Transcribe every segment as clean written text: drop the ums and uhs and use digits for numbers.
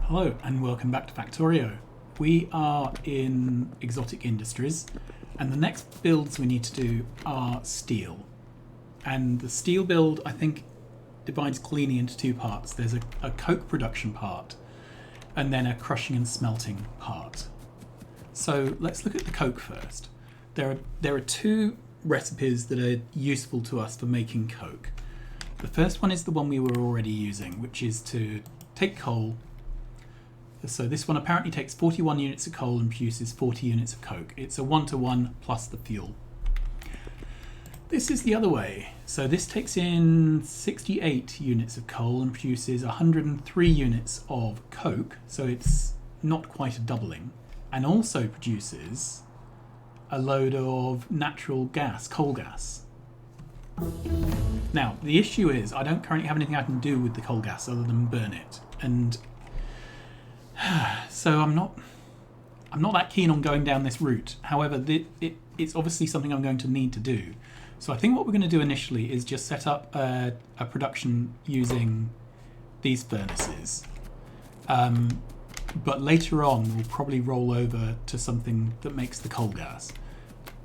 Hello and welcome back to Factorio. We are in exotic industries and the next builds we need to do are steel. And the steel build I think divides cleanly into two parts. There's a coke production part and then a crushing and smelting part. So let's look at the coke first. There are two recipes that are useful to us for making coke. The first one is the one we were already using, which is to take coal. So this one apparently takes 41 units of coal and produces 40 units of coke. It's a 1-to-1 plus the fuel. This is the other way. So this takes in 68 units of coal and produces 103 units of coke. So it's not quite a doubling. And also produces a load of natural gas, coal gas. Now, the issue is I don't currently have anything I can do with the coal gas other than burn it. And so I'm not that keen on going down this route. However, it's obviously something I'm going to need to do. So I think what we're going to do initially is just set up a production using these furnaces. But later on, we'll probably roll over to something that makes the coal gas.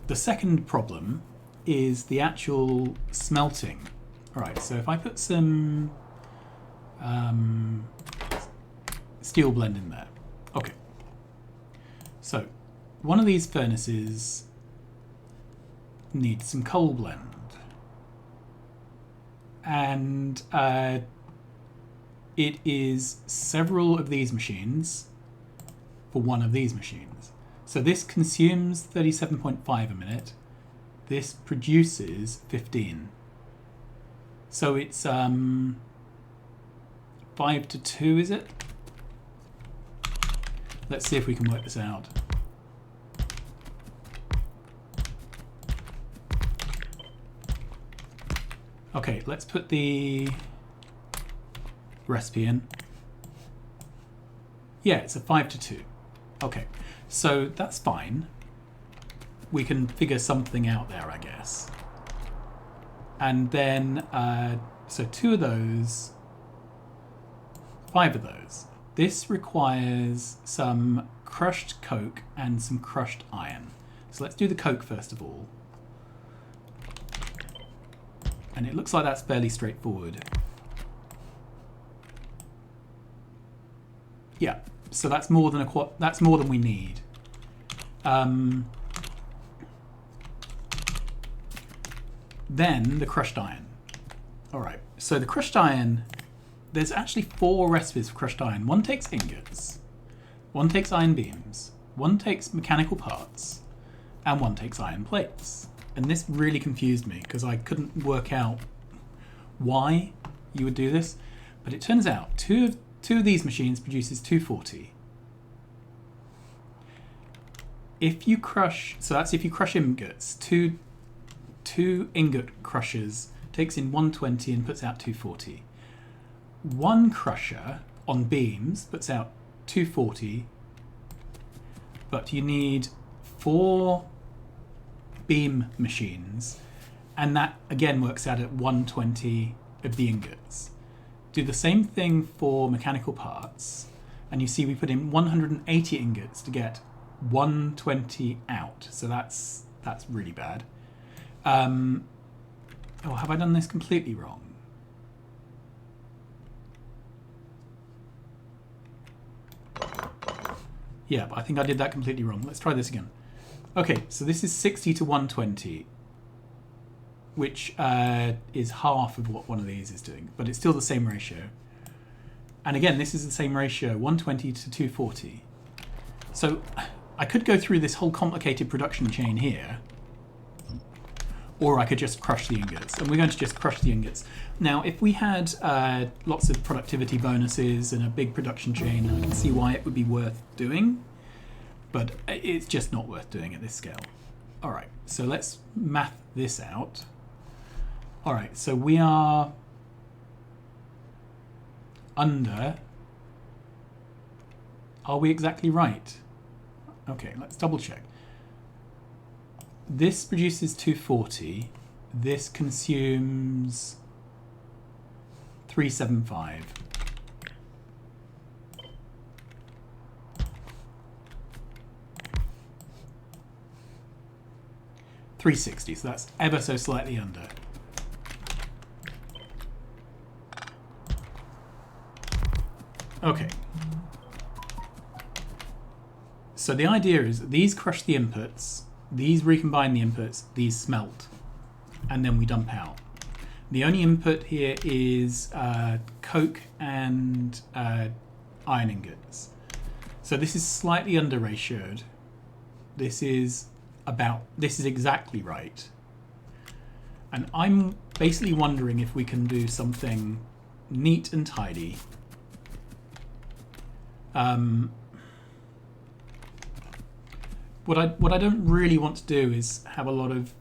The second problem is the actual smelting. All right, so if I put some steel blend in there. Okay. So one of these furnaces needs some coal blend. And it is several of these machines for one of these machines. So this consumes 37.5 a minute. This produces 15. So it's 5 to 2, is it? Let's see if we can work this out. Okay, let's put the recipe in. Yeah, it's a 5 to 2. Okay, so that's fine. We can figure something out there, I guess. And then, so 2 of those, 5 of those. This requires some crushed coke and some crushed iron. So let's do the coke first of all. And it looks like that's fairly straightforward. Yeah, so that's more than we need. Then the crushed iron. All right, so the crushed iron, there's actually 4 recipes for crushed iron. One takes ingots, one takes iron beams, one takes mechanical parts, and one takes iron plates. And this really confused me because I couldn't work out why you would do this. But it turns out two of these machines produces 240. If you crush, so that's if you crush ingots, two ingot crushers takes in 120 and puts out 240. One crusher on beams puts out 240, but you need 4 beam machines, and that again works out at 120 of the ingots. Do the same thing for mechanical parts, and you see we put in 180 ingots to get 120 out. So that's really bad. Oh, have I done this completely wrong? Yeah, but I think I did that completely wrong. Let's try this again. Okay, so this is 60 to 120, which is half of what one of these is doing, but it's still the same ratio. And again, this is the same ratio, 120 to 240. So I could go through this whole complicated production chain here, or I could just crush the ingots, and we're going to just crush the ingots. Now, if we had lots of productivity bonuses and a big production chain, I can see why it would be worth doing, but it's just not worth doing at this scale. All right, so let's math this out. All right, so we are under. Are we exactly right? Okay, let's double check. This produces 240. This consumes 375. 360, so that's ever so slightly under. Okay. So the idea is that these crush the inputs, these recombine the inputs, these smelt, and then we dump out. The only input here is coke and iron ingots. So this is slightly under ratioed. This is exactly right. And I'm basically wondering if we can do something neat and tidy. What I don't really want to do is have a lot of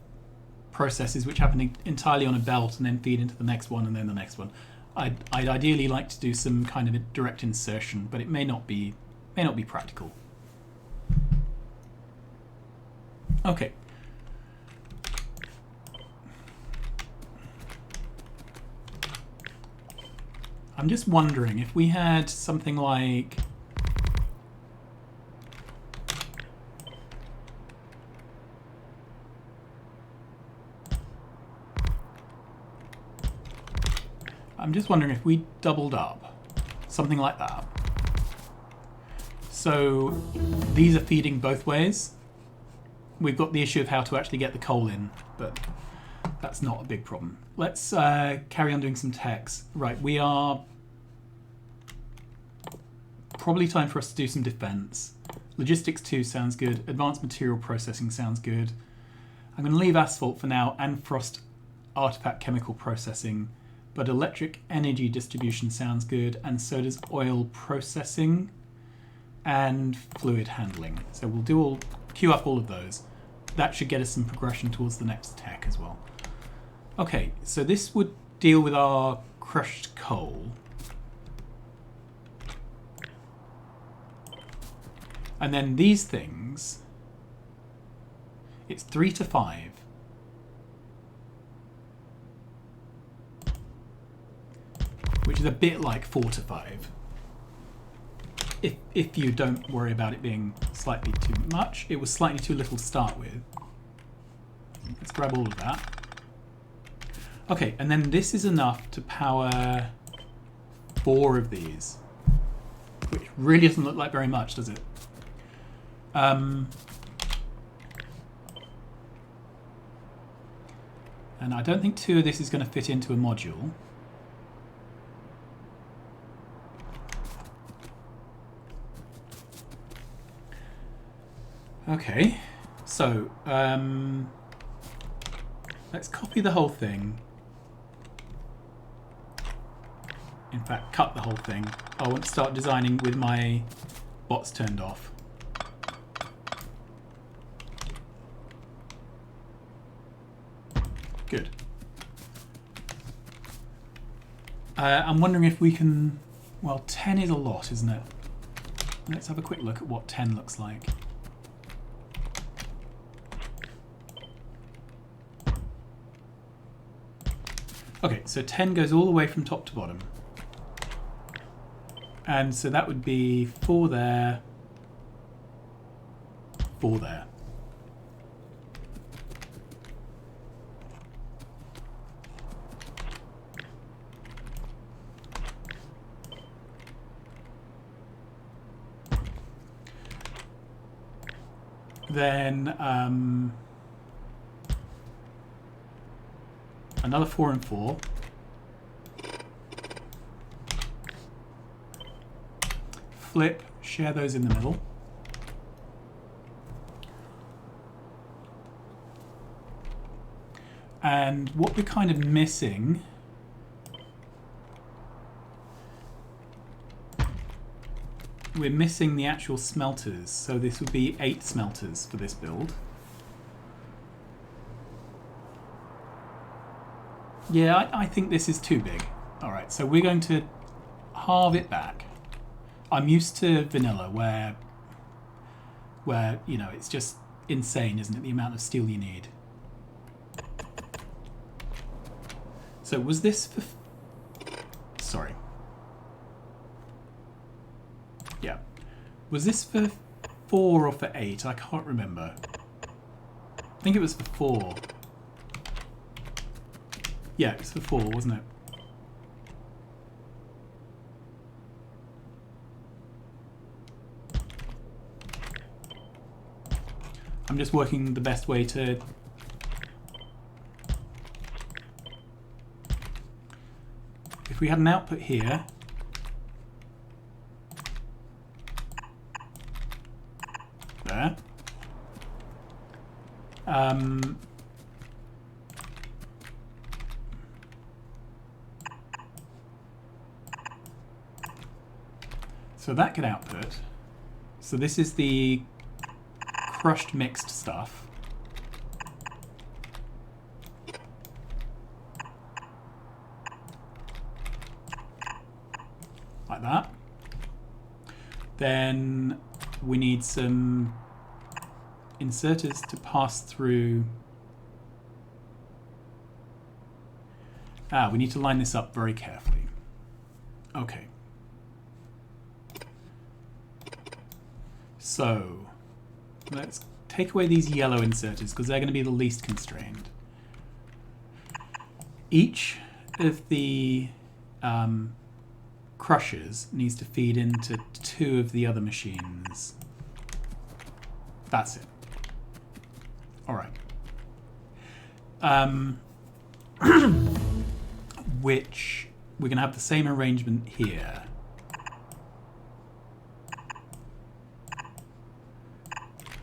processes which happen entirely on a belt and then feed into the next one and then the next one. I'd ideally like to do some kind of a direct insertion, but it may not be practical. Okay. I'm just wondering if we had something like if we doubled up, something like that. So these are feeding both ways. We've got the issue of how to actually get the coal in, but that's not a big problem. Let's carry on doing some text. Right, we are probably time for us to do some defense. Logistics 2 sounds good. Advanced material processing sounds good. I'm going to leave asphalt for now and frost artifact chemical processing, but electric energy distribution sounds good, and so does oil processing and fluid handling. So we'll queue up all of those. That should get us some progression towards the next tech as well. Okay, so this would deal with our crushed coal. And then these things, it's 3 to 5. Which is a bit like 4 to 5. If you don't worry about it being slightly too much. It was slightly too little to start with. Let's grab all of that. Okay, and then this is enough to power 4 of these. Which really doesn't look like very much, does it? And I don't think 2 of this is going to fit into a module. Okay, so let's copy the whole thing. In fact, cut the whole thing. I want to start designing with my bots turned off. Good. I'm wondering if we can... Well, 10 is a lot, isn't it? Let's have a quick look at what 10 looks like. Okay, so 10 goes all the way from top to bottom. And so that would be 4 there, 4 there. Then another 4 and 4. Flip, share those in the middle. And what we're kind of missing we're missing the actual smelters, so this would be 8 smelters for this build. Yeah, I think this is too big. Alright, so we're going to halve it back. I'm used to vanilla where you know, it's just insane, isn't it, the amount of steel you need. So was this for... Sorry. Yeah. Was this for 4 or for 8? I can't remember. I think it was for 4. Yeah, it was for 4, wasn't it? I'm just working the best way to... If we had an output here... There. So that could output. So this is the crushed mixed stuff. Like that. Then we need some inserters to pass through. We need to line this up very carefully. Okay. So let's take away these yellow inserters because they're going to be the least constrained. Each of the crushers needs to feed into 2 of the other machines. That's it. All right. Which we're going to have the same arrangement here.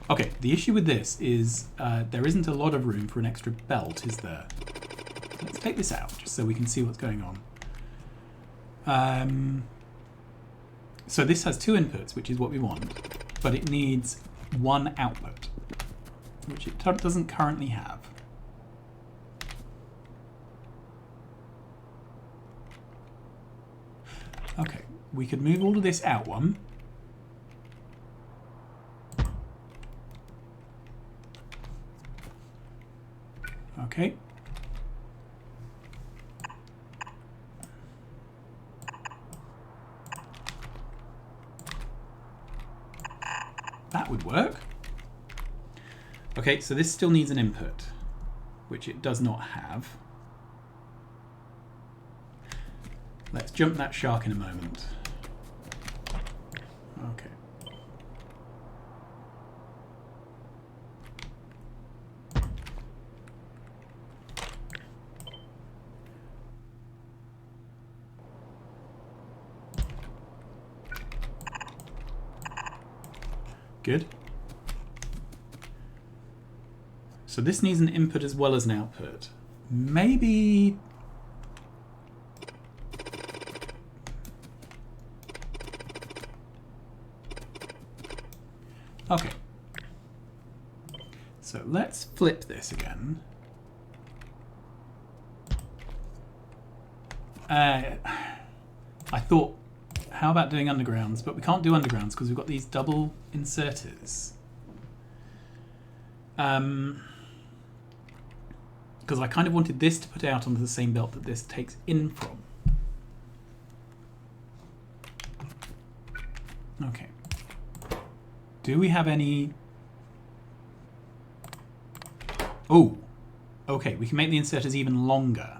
Okay, the issue with this is there isn't a lot of room for an extra belt, is there? Let's take this out just so we can see what's going on. So this has 2 inputs, which is what we want, but it needs 1 output, which it doesn't currently have. Okay, we could move all of this out 1. Okay. That would work. Okay, so this still needs an input, which it does not have. Let's jump that shark in a moment. Okay. Good. So this needs an input as well as an output. Maybe... Okay. So let's flip this again. I thought, how about doing undergrounds? But we can't do undergrounds because we've got these double inserters. Because I kind of wanted this to put out onto the same belt that this takes in from. Okay. Do we have any... Oh, okay, we can make the inserters even longer.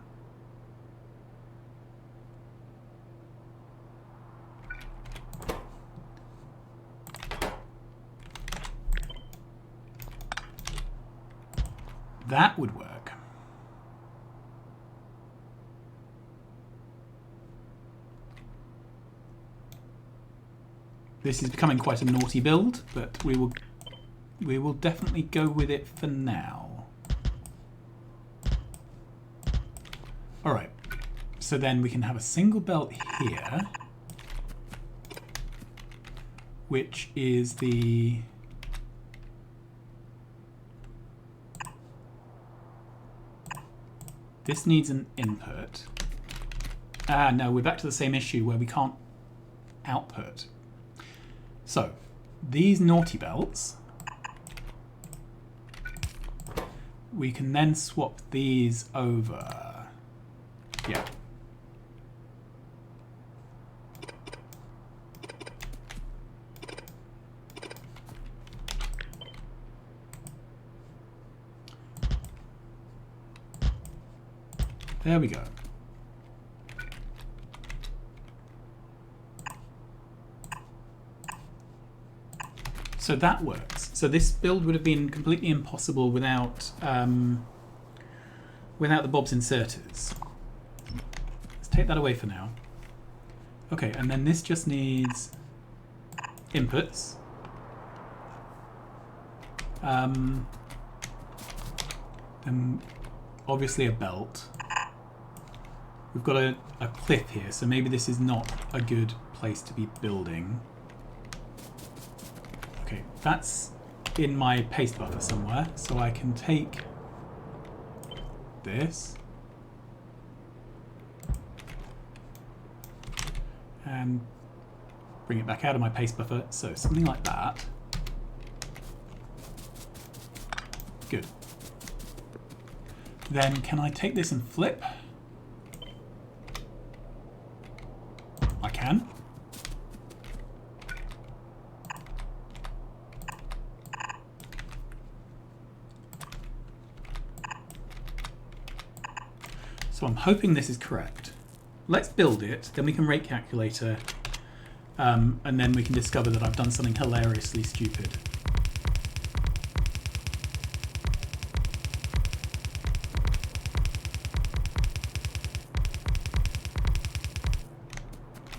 That would work. This is becoming quite a naughty build, but we will definitely go with it for now. All right. So then we can have a single belt here, which is the this needs an input. No, we're back to the same issue where we can't output. So, these naughty belts, we can then swap these over. Yeah. There we go. So that works. So this build would have been completely impossible without without the Bob's inserters. Let's take that away for now. Okay, and then this just needs inputs. Then obviously a belt. We've got a cliff here, so maybe this is not a good place to be building. Okay, that's in my paste buffer somewhere, so I can take this and bring it back out of my paste buffer, so something like that. Good. Then can I take this and flip? I can. So I'm hoping this is correct. Let's build it, then we can rate calculator, and then we can discover that I've done something hilariously stupid.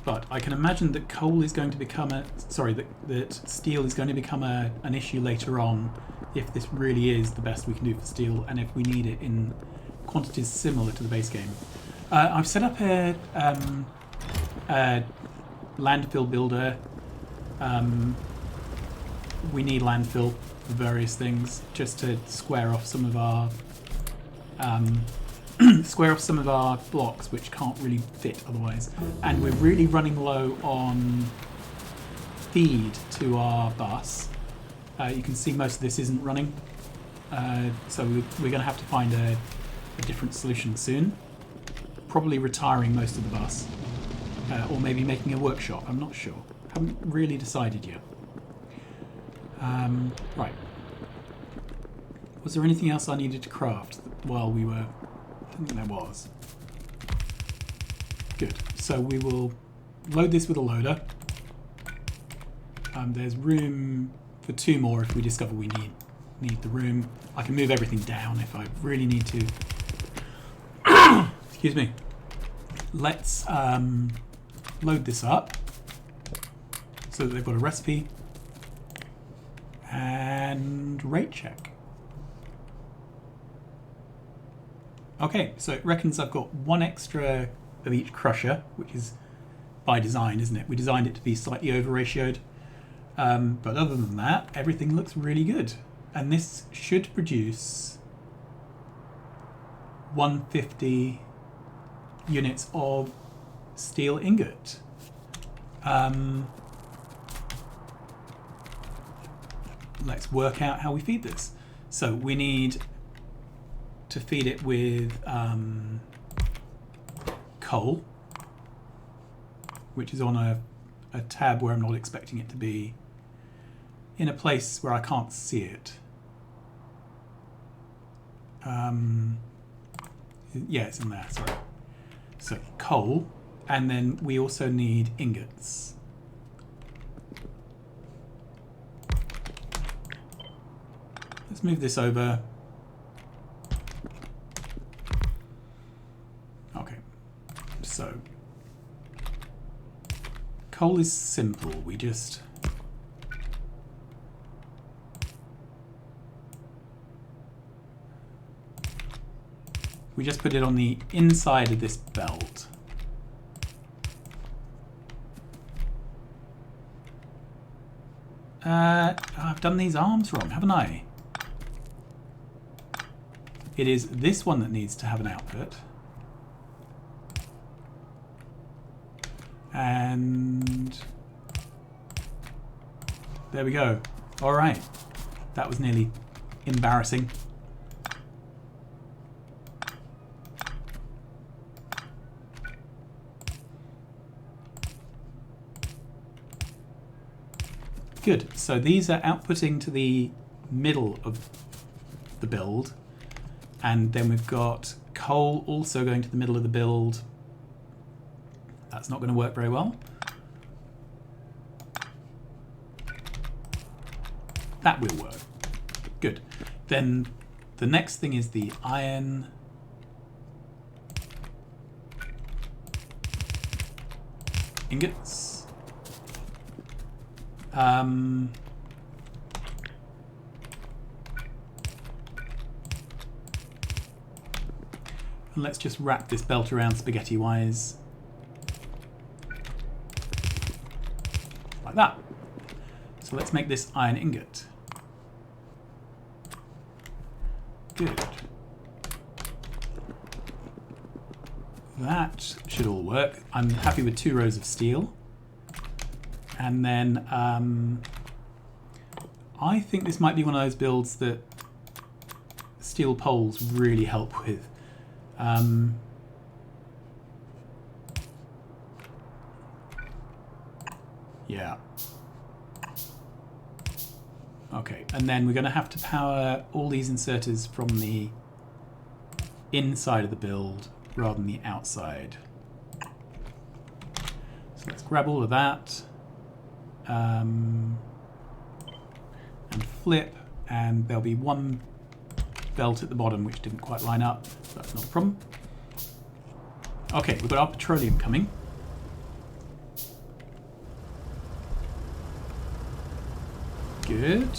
But I can imagine that coal is going to become that steel is going to become an issue later on if this really is the best we can do for steel and if we need it in quantities similar to the base game. I've set up a landfill builder. We need landfill for various things just to square off some of our blocks which can't really fit otherwise. And we're really running low on feed to our bus. You can see most of this isn't running. So we're going to have to find a different solution soon. Probably retiring most of the bus. Or maybe making a workshop, I'm not sure. Haven't really decided yet. Right. Was there anything else I needed to craft while we were... I think there was. Good. So we will load this with a loader. There's room for 2 more if we discover we need the room. I can move everything down if I really need to. Excuse me. Let's load this up so that they've got a recipe and rate check. Okay, so it reckons I've got 1 extra of each crusher, which is by design, isn't it? We designed it to be slightly over-ratioed. But other than that, everything looks really good. And this should produce 150 units of steel ingot. Let's work out how we feed this. So we need to feed it with coal, which is on a tab where I'm not expecting it to be, in a place where I can't see it. Yeah, it's in there, sorry. So coal, and then we also need ingots. Let's move this over. Okay, so coal is simple. We just put it on the inside of this belt. I've done these arms wrong, haven't I? It is this one that needs to have an output. And there we go. All right. That was nearly embarrassing. Good. So these are outputting to the middle of the build. And then we've got coal also going to the middle of the build. That's not going to work very well. That will work. Good. Then the next thing is the iron. Ingots. And let's just wrap this belt around spaghetti-wise. Like that. So let's make this iron ingot. Good. That should all work. I'm happy with 2 rows of steel. And then I think this might be one of those builds that steel poles really help with. Yeah. Okay, and then we're going to have to power all these inserters from the inside of the build rather than the outside. So let's grab all of that and flip, and there'll be one belt at the bottom which didn't quite line up. So that's not a problem. Okay, we've got our petroleum coming. Good.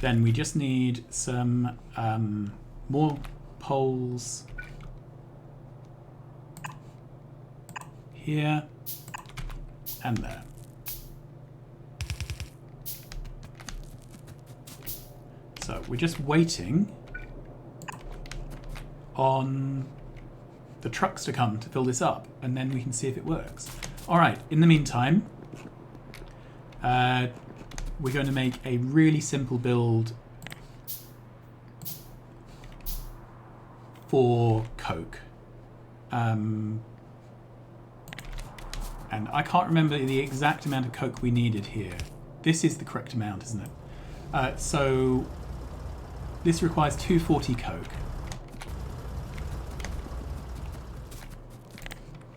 Then we just need some more poles here and there. So we're just waiting on the trucks to come to fill this up, and then we can see if it works. All right, in the meantime, we're going to make a really simple build for coke. And I can't remember the exact amount of coke we needed here. This is the correct amount, isn't it? So this requires 240 coke.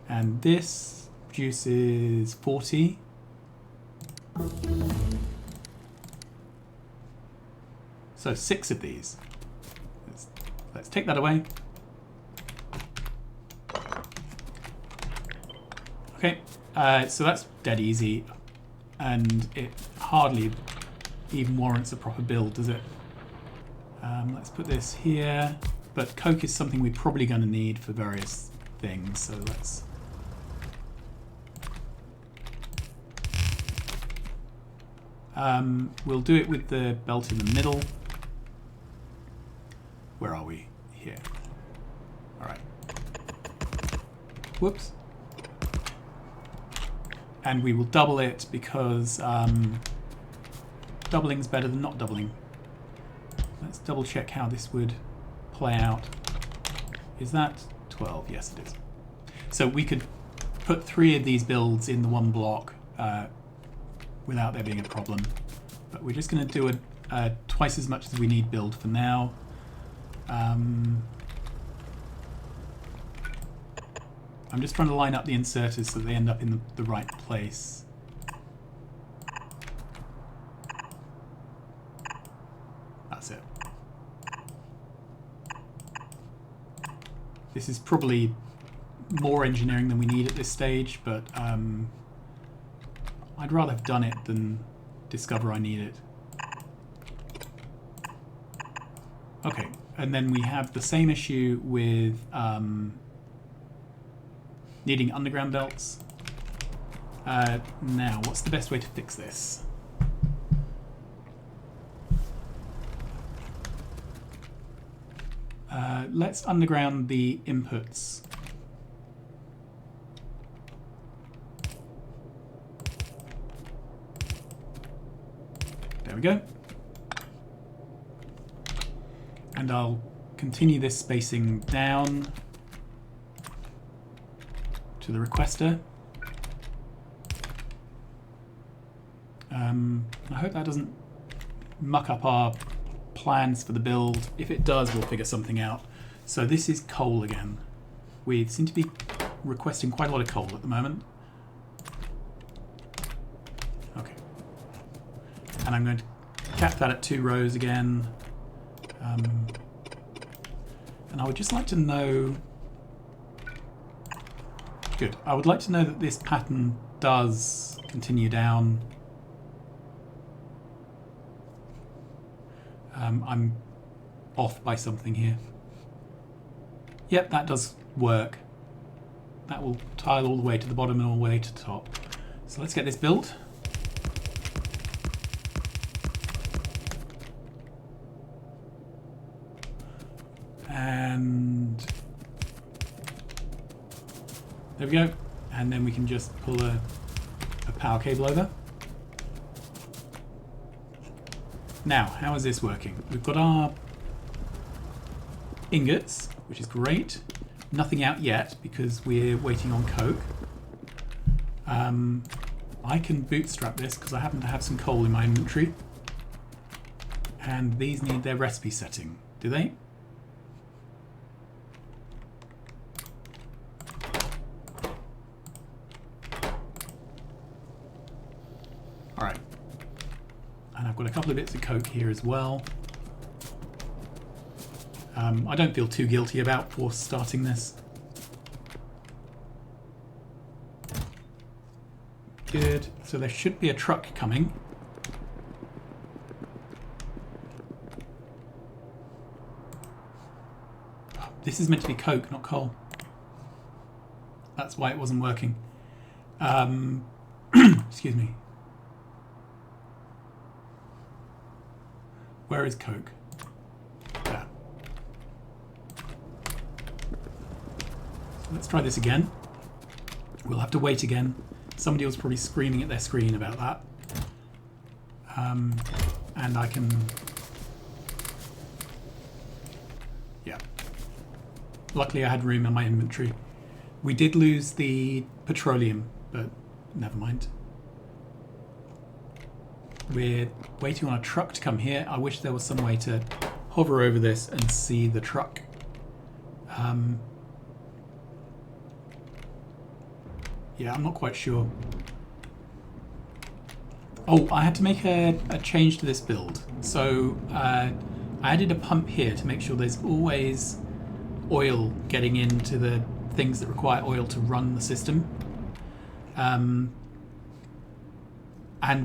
And this produces 40. So 6 of these. Let's take that away. Okay, so that's dead easy, and it hardly even warrants a proper build, does it? Let's put this here, but coke is something we're probably going to need for various things, so let's... we'll do it with the belt in the middle. Where are we? Here. All right. Whoops. And we will double it because doubling's better than not doubling. Let's double check how this would play out. Is that 12? Yes, it is. So we could put 3 of these builds in the one block without there being a problem. But we're just going to do a twice as much as we need build for now. I'm just trying to line up the inserters so they end up in the right place. That's it. This is probably more engineering than we need at this stage, but I'd rather have done it than discover I need it. Okay, and then we have the same issue with needing underground belts. Now, what's the best way to fix this? Let's underground the inputs. There we go. And I'll continue this spacing down to the requester. I hope that doesn't muck up our plans for the build. If it does, we'll figure something out. So this is coal again. We seem to be requesting quite a lot of coal at the moment. Okay. And I'm going to cap that at 2 rows again. And I would just like to know... Good. I would like to know that this pattern does continue down. I'm off by something here. Yep, that does work. That will tile all the way to the bottom and all the way to the top. So let's get this built. And there we go. And then we can just pull a power cable over. Now, how is this working? We've got our ingots, which is great. Nothing out yet because we're waiting on coke. I can bootstrap this because I happen to have some coal in my inventory. And these need their recipe setting, do they? Alright. And I've got a couple of bits of coke here as well. I don't feel too guilty about for starting this. Good. So there should be a truck coming. This is meant to be coke, not coal. That's why it wasn't working. Excuse me. Where is coke? There. So let's try this again. We'll have to wait again. Somebody was probably screaming at their screen about that. And I can... Yeah. Luckily I had room in my inventory. We did lose the petroleum, but never mind. We're waiting on a truck to come here. I wish there was some way to hover over this and see the truck. Yeah, I'm not quite sure. Oh, I had to make a change to this build. So I added a pump here to make sure there's always oil getting into the things that require oil to run the system. And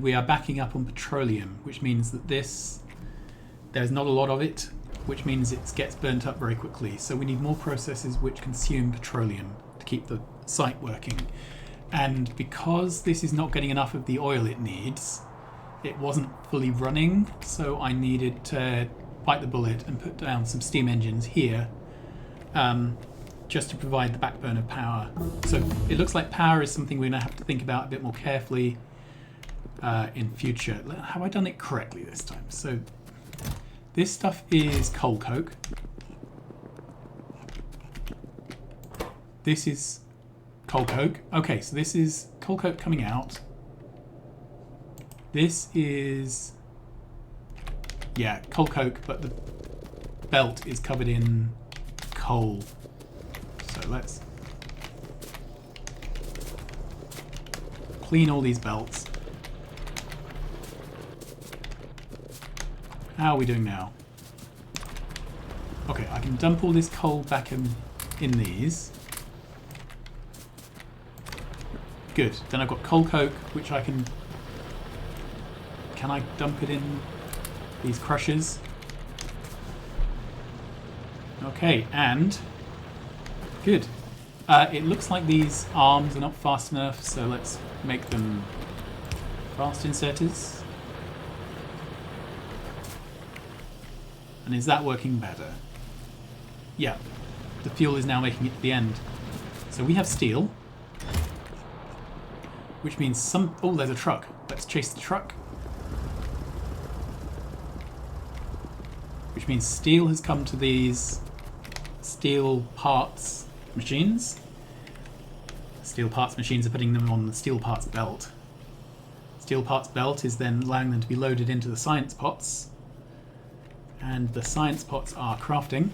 we are backing up on petroleum, which means that there's not a lot of it, which means it gets burnt up very quickly. So we need more processes which consume petroleum to keep the site working. And because this is not getting enough of the oil it needs, it wasn't fully running, so I needed to bite the bullet and put down some steam engines here, just to provide the backbone of power. So it looks like power is something we're going to have to think about a bit more carefully in future. Have I done it correctly this time? So this stuff is coal coke. This is coal coke. Okay, so this is coal coke coming out. This is, yeah, coal coke, but the belt is covered in coal. So let's clean all these belts. How are we doing now? Okay, I can dump all this coal back in these. Good. Then I've got coal coke, which I can... Can I dump it in these crushers? Okay, and... Good. It looks like these arms are not fast enough, so let's make them fast inserters. And is that working better? Yeah. The fuel is now making it to the end. So we have steel. Which means some... Oh, there's a truck. Let's chase the truck. Which means steel has come to these steel parts machines. Steel parts machines are putting them on the steel parts belt. Steel parts belt is then allowing them to be loaded into the science pots. And the science pots are crafting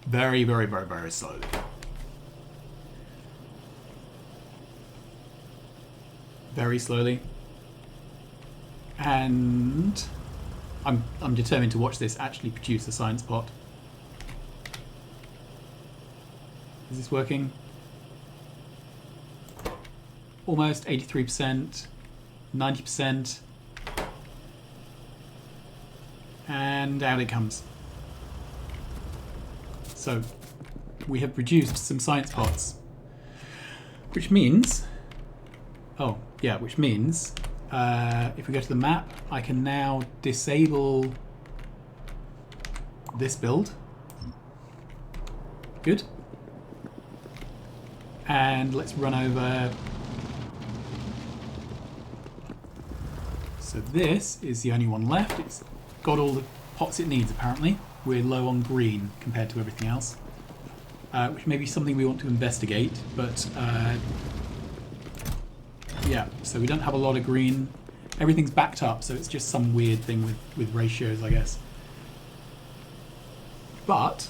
very, very, very, very slowly. Very slowly. And I'm determined to watch this actually produce a science pot. Is this working? Almost 83%, 90%. And out it comes. So we have produced some science pots, which means, which means if we go to the map, I can now disable this build. Good. And let's run over. So this is the only one left. It's got all the pots it needs, apparently. We're low on green compared to everything else, which may be something we want to investigate, but yeah, so we don't have a lot of green. Everything's backed up, so it's just some weird thing with ratios, I guess. But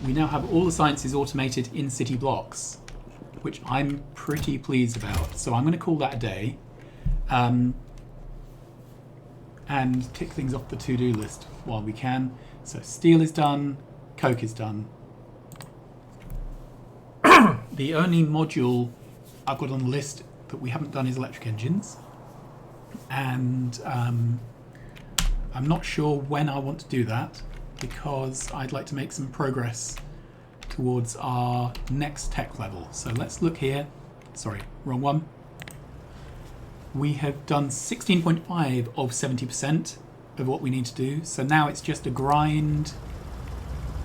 we now have all the sciences automated in city blocks, which I'm pretty pleased about. So I'm going to call that a day. And tick things off the to-do list while we can. So steel is done, coke is done. The only module I've got on the list that we haven't done is electric engines. And I'm not sure when I want to do that, because I'd like to make some progress towards our next tech level. So let's look here. Sorry, wrong one. We have done 16.5 of 70% of what we need to do. So now it's just a grind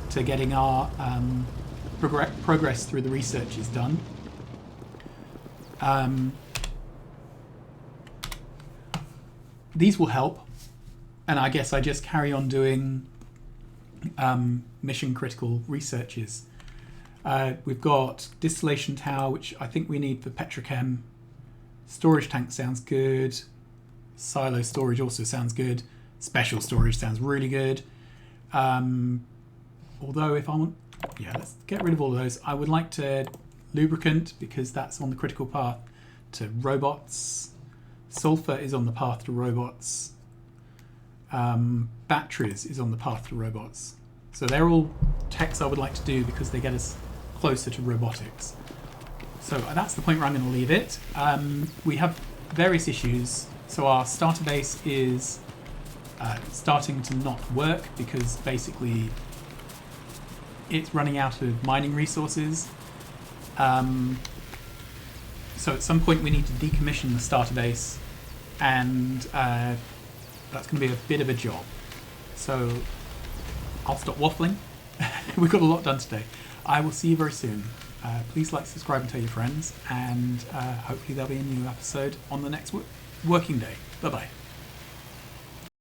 to getting our progress through the research is done. These will help. And I guess I just carry on doing mission critical researches. We've got distillation tower, which I think we need for petrochem. Storage tank sounds good. Silo storage also sounds good. Special storage sounds really good. Although if I want, let's get rid of all of those. I would like to lubricant, because that's on the critical path to robots. Sulfur is on the path to robots. Batteries is on the path to robots. So they're all techs I would like to do because they get us closer to robotics. So that's the point where I'm going to leave it. We have various issues. So our starter base is starting to not work because basically it's running out of mining resources. So at some point we need to decommission the starter base, and that's going to be a bit of a job. So I'll stop waffling. We've got a lot done today. I will see you very soon. Please like, subscribe and tell your friends, and hopefully there'll be a new episode on the next working day. Bye bye.